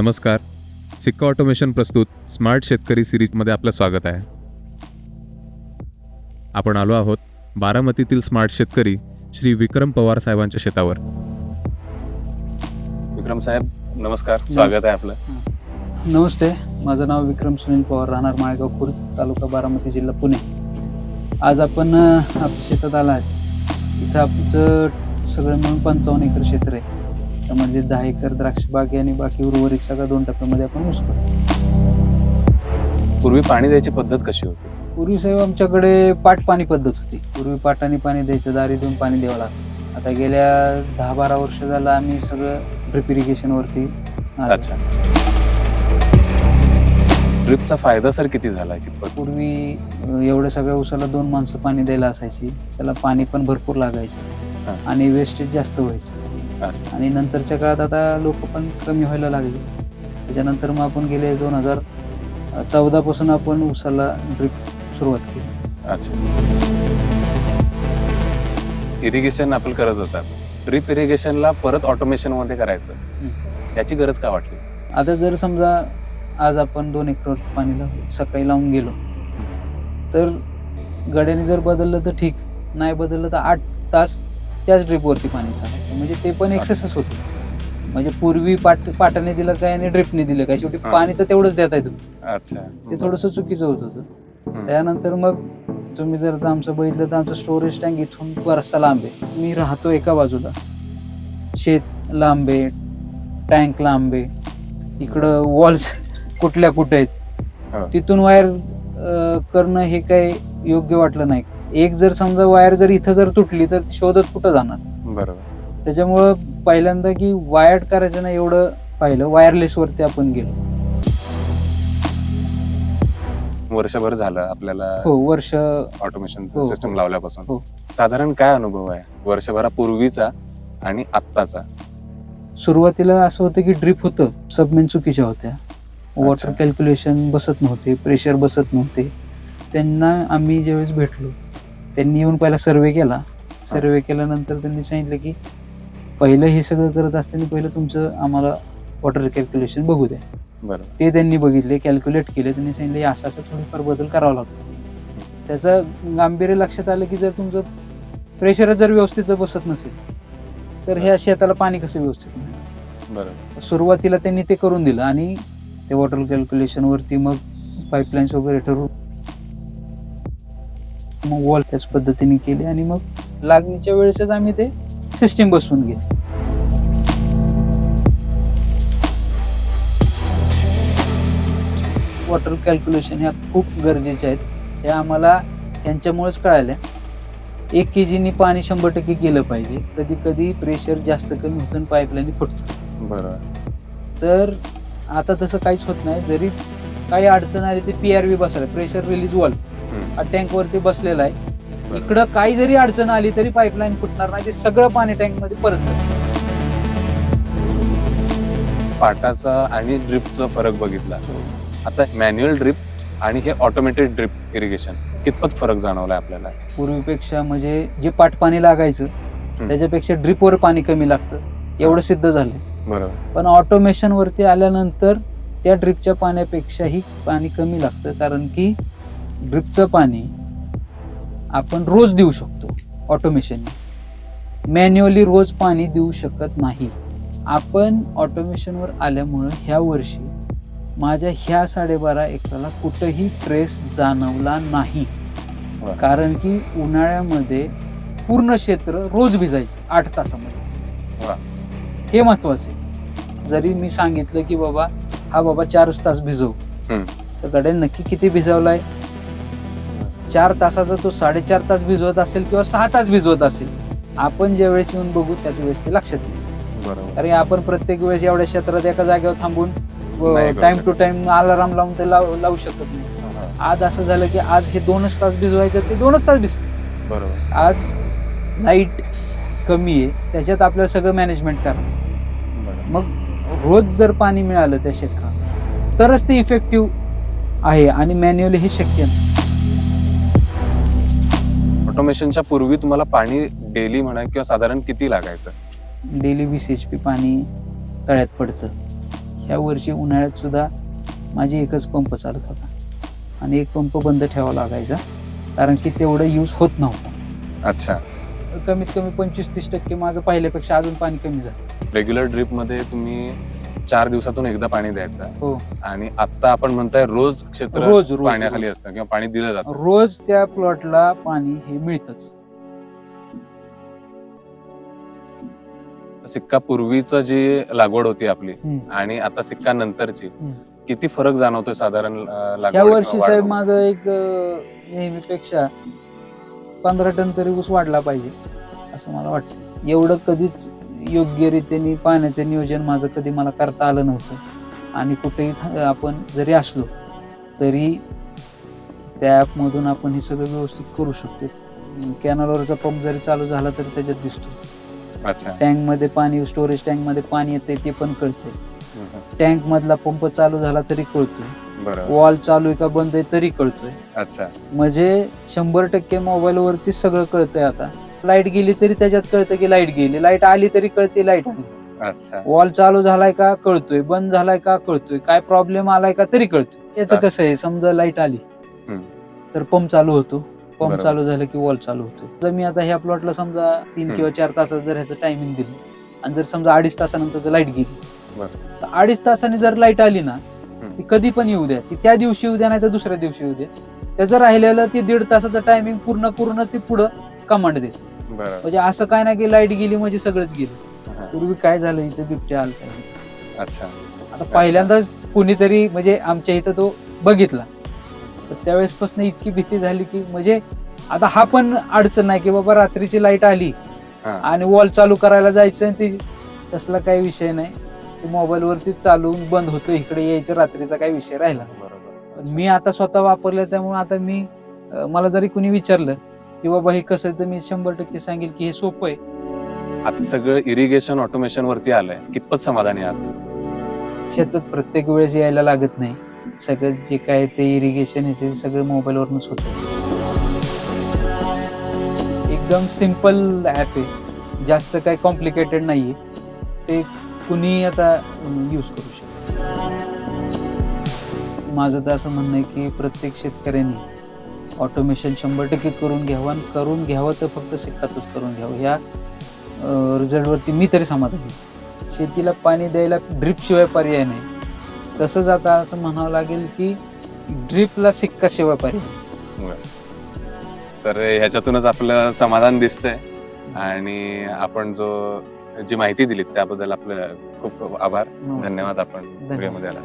नमस्कार. सिक्का ऑटोमेशन प्रस्तुत स्मार्ट शेतकरी सिरीजमध्ये आपलं स्वागत आहे. आपण आलो आहोत बारामतीतील स्मार्ट शेतकरी श्री विक्रम पवार साहेबांच्या शेतावर. विक्रम साहेब नमस्कार, स्वागत आहे आपलं. नमस्ते, माझं नाव विक्रम सुनील पवार, राहणार माळेगाव खुर्द, तालुका बारामती, जिल्हा पुणे. आज आपण आपल्या शेतात आला आहे. इथं आमचं सगळं मिळून 55 एकर क्षेत्र आहे. त्यामध्ये 10 एकर द्राक्ष बाग आहे आणि बाकी उर्वरित सगळं 2 टप्प्यामध्ये आपण ऊस करतो. पूर्वी पाणी द्यायची पद्धत कशी होती? पूर्वी साहेब आमच्याकडे पाट पाणी पद्धत होती. पूर्वी पाटाने पाणी द्यायचं, दारी देऊन पाणी द्यावं लागायचं. आता गेल्या 10-12 वर्ष झालं आम्ही सगळं ड्रिप इरिगेशनवरती. अच्छा, ड्रिपचा फायदा सर किती झाला? कितपत? पूर्वी एवढ्या सगळ्या ऊसाला 2 माणसं पाणी द्यायला असायची. त्याला पाणी पण भरपूर लागायचं आणि वेस्टेज जास्त व्हायचं. आणि नंतरच्या काळात आता लोक पण कमी व्हायला लागले. त्याच्यानंतर मग आपण गेले 2014 पासून आपण ऊसाला ड्रिप सुरुवात केली. अच्छा, इरिगेशन आपण करत होता. ड्रिप इरिगेशनला परत ऑटोमेशन मध्ये करायचं, याची गरज का वाटली? आता जर समजा आज आपण 2 एकरवरती पाणी लावलं, सकाळी लावून गेलो, तर गड्याने जर बदललं तर ठीक, नाही बदललं तर 8 तास त्याच ड्रिपवरती पाणी चालायचं. म्हणजे ते पण एक्सेसच होतं. म्हणजे पूर्वी पाटाने दिलं काय आणि ड्रिपने दिलं काय, शेवटी पाणी तर तेवढंच देत आहे तुम्ही. अच्छा, ते थोडंसं चुकीचं होत होतं. त्यानंतर मग तुम्ही जर आमचं बघितलं तर आमचं स्टोरेज टँक इथून बराचसा लांब आहे. मी राहतो एका बाजूला, शेत लांब आहे, टँक लांब आहे, इकडं वॉल्स कुठल्या कुठे आहेत. तिथून वायर करणं हे काही योग्य वाटलं नाही. एक जर समजा वायर जर इथं जर तुटली तर शोधत कुठं जाणार? बरोबर. त्याच्यामुळं पहिल्यांदा की वायर्ड करायचं नाही एवढं पाहिलं, वायरलेस वरती आपण गेलो. वर्षभर झालं आपल्याला हो, वर्ष ऑटोमेशन हो, सिस्टम लावल्यापासून. हो. साधारण काय अनुभव आहे वर्षभरापूर्वीचा आणि आत्ताचा? सुरुवातीला असं होतं की ड्रिप होतं, सबमेन चुकीच्या होत्या, वॉटर अच्छा. कॅल्क्युलेशन बसत नव्हते, प्रेशर बसत नव्हते. त्यांना आम्ही ज्यावेळेस भेटलो, त्यांनी येऊन पहिला सर्वे केला. सर्वे केल्यानंतर त्यांनी सांगितलं की पहिलं हे सगळं करत असताना पहिलं तुमचं आम्हाला वॉटर कॅल्क्युलेशन बघू द्या. बरोबर. ते त्यांनी बघितले, कॅल्क्युलेट केले. त्यांनी सांगितले असं असं थोडीफार बदल करावा लागतो. त्याचं गांभीर्य लक्षात आलं की जर तुमचं प्रेशरच जर व्यवस्थित जर बसत नसेल तर ह्या शेताला पाणी कसं व्यवस्थित मिळणार? बरोबर. सुरुवातीला त्यांनी ते करून दिलं आणि ते वॉटर कॅल्क्युलेशनवरती मग पाईपलाईन्स वगैरे ठरवून मग वॉल त्याच पद्धतीने केले आणि मग लागणीच्या वेळेसच आम्ही ते सिस्टीम बसवून घेतली. वॉटर कॅल्क्युलेशन ह्या खूप गरजेच्या आहेत. ह्या आम्हाला यांच्यामुळेच कळाल्या. 1 kg पाणी 100% गेलं पाहिजे. कधी कधी प्रेशर जास्त कमी होतं आणि पाईपलाईन फुटतं. बरोबर. तर आता तसं काहीच होत नाही. जरी काही अडचण आली ते PRV बसला, प्रेशर रिलीज वॉल्व हा टँक वरती बसलेला आहे. इकडं काही जरी अडचण आली तरी पाईपलाईन फुटणार नाही. ते सगळं पाणी टँक मध्ये परत जातं. पाटाचा आणि ड्रिपचा फरक बघितला. आता मॅन्युअल ड्रिप आणि हे ऑटोमेटेड ड्रिप इरिगेशन कितपत फरक जाणवलाय आपल्याला? पूर्वीपेक्षा म्हणजे जे पाट पाणी लागायचं त्याच्यापेक्षा ड्रिपवर पाणी कमी लागतं एवढं सिद्ध झालं. बरोबर. पण ऑटोमेशन वरती आल्यानंतर त्या ड्रिपच्या पाण्यापेक्षाही पाणी कमी लागतं. कारण की ड्रिपचं पाणी आपण रोज देऊ शकतो ऑटोमेशनने. मॅन्युअली रोज पाणी देऊ शकत नाही आपण. ऑटोमेशनवर आल्यामुळं ह्या वर्षी माझ्या ह्या 12.5 एकराला कुठंही ट्रेस जाणवला नाही. कारण की उन्हाळ्यामध्ये पूर्ण क्षेत्र रोज भिजायचं 8 तासामध्ये. हे महत्वाचं आहे. जरी मी सांगितलं की बाबा 4 तास भिजव, तर गड्या नक्की किती भिजवलाय? 4 तासाचा तो 4.5 तास भिजवत असेल किंवा 6 तास भिजवत असेल. आपण ज्या वेळेस येऊन बघू त्याच वेळेस ते लक्षात येईल. बरोबर. कारण आपण प्रत्येक वेळेस एवढ्या क्षेत्रात एका जागेवर थांबून टाइम टू टाइम अलाराम लावून ते लावू शकत नाही. आज असं झालं की आज हे 2च तास भिजवायचं, ते 2च तास भिजते. बरोबर. आज लाईट कमी आहे, त्याच्यात आपल्याला सगळं मॅनेजमेंट करायचं. मग रोज जर पाणी मिळालं त्या क्षेत्रात तरच ते इफेक्टिव्ह आहे आणि मॅन्युअली हे शक्य नाही. ऑटोमेशनच्या पूर्वी तुम्हाला पाणी डेली म्हणा किंवा साधारण किती लागायचं? डेली 20 HP पाणी तळ्यात पडतं. ह्या वर्षी उन्हाळ्यात सुद्धा माझी एकच पंप चालत होता आणि एक पंप बंद ठेवावा लागायचा, कारण की तेवढं यूज होत नव्हतं. अच्छा. कमीत कमी 25-30% माझं पहिल्यापेक्षा अजून पाणी कमी झालं. रेग्युलर ड्रिप मध्ये तुम्ही 4 दिवसातून एकदा पाणी द्यायचं हो, आणि आता आपण म्हणताय रोज क्षेत्र रोज पाण्याखाली असतं किंवा पाणी दिलं जातं. रोज त्या प्लॉटला पाणी हे मिळतच. सिक्का पूर्वीचं जी लागवड होती आपली हम्म. आणि आता सिक्का नंतरची हम्म. किती फरक जाणवतोय साधारण लागवड ह्या वर्षी किंवा साहेब वाढ? माझं एक नेहमीपेक्षा 15 टन तरी ऊस वाढला पाहिजे असं मला वाटतं. एवढं कधीच योग्य रीतीने पाण्याचं नियोजन माझं कधी मला करता आलं नव्हतं आणि कुठेही आपण जरी असलो तरी त्या ॲपमधून आपण हे सगळं व्यवस्थित करू शकतो. कॅनलवरचा पंप जरी चालू झाला तरी त्याच्यात दिसतो. अच्छा. टँकमध्ये पाणी, स्टोरेज टँकमध्ये पाणी येते ते पण कळते. हम्म. टँक मधला पंप चालू झाला तरी कळतोय. बरोबर. वॉल चालू आहे का बंद आहे तरी कळतोय. अच्छा. म्हणजे 100% मोबाईल वरती सगळं कळतंय. आता लाईट गेली तरी त्याच्यात कळतं की लाईट गेली, लाईट आली तरी कळते लाईट आली. अच्छा. वॉल चालू झालाय का कळतोय, बंद झालाय का कळतोय, काय प्रॉब्लेम आलाय का तरी कळतोय. याचं कसं आहे, समजा लाईट आली हम्म. तर पंप चालू होतो, पंप बरोबर. चालू झालं की वॉल चालू होतो. जर मी आता ह्या प्लॉटला समजा 3 किंवा 4 तासात जर ह्याचं टायमिंग दिलं आणि जर समजा 2.5 तासानंतर लाईट गेली बरोबर. तर 2.5 तासाने जर लाईट आली ना, ती कधी पण येऊ द्या, ती त्या दिवशी येऊ द्या नाही तर दुसऱ्या दिवशी येऊ द्या, त्याचं राहिलेलं ते 1.5 तासाचं टायमिंग पूर्ण ती पुढं कमांड देते. बरोबर. म्हणजे असं काय नाही की लाईट गेली म्हणजे सगळंच गेलं. हा. पूर्वी काय झालं, इथे बिबट्या आलता. अच्छा. आता पहिल्यांदाच कुणीतरी म्हणजे आमच्या इथं तो बघितला तर त्यावेळेसपासून इतकी भीती झाली की म्हणजे आता हा पण अडचण नाही की बाबा रात्रीची लाईट आली हा. आणि वॉल चालू करायला जायचं आणि ती तसला काही विषय नाही. मोबाईल वरती चालून बंद होतो, इकडे यायचं रात्रीचा काही विषय राहिला नाही. बरोबर. मी आता स्वतः वापरलं त्यामुळे आता मी मला जरी कुणी विचारलं की बाबा हे कसं आहे तर मी 100% सांगेल की हे सोपं आहे. आता सगळं इरिगेशन ऑटोमेशन वरती आलंय, कितपत समाधानी आहात? शेतात प्रत्येक वेळेस यायला लागत नाही. सगळं जे काय ते इरिगेशन हे सगळं मोबाईलवरूनच होतं. एकदम सिम्पल ॲप आहे, जास्त काही कॉम्प्लिकेटेड नाहीये. ते कुणी आता यूज करू शकतो. माझं तर असं म्हणणं आहे की प्रत्येक शेतकऱ्यांनी ऑटोमेशन 100% करून घ्यावं आणि करून घ्यावं तर फक्त सिक्काचंच करून घ्यावं. ह्या रिझल्टवरती मी तरी समाधानी आहे. शेतीला पाणी द्यायला ड्रिप शिवाय पर्याय नाही. तसंच आता असं म्हणावं लागेल की ड्रिपला सिक्का शिवाय पर्याय नाही. बरं. तर ह्याच्यातूनच आपलं समाधान दिसतंय आणि आपण जी माहिती दिलीत त्याबद्दल आपलं खूप खूप आभार. नमस्कार. धन्यवाद. आपण व्हिडिओमध्ये आला.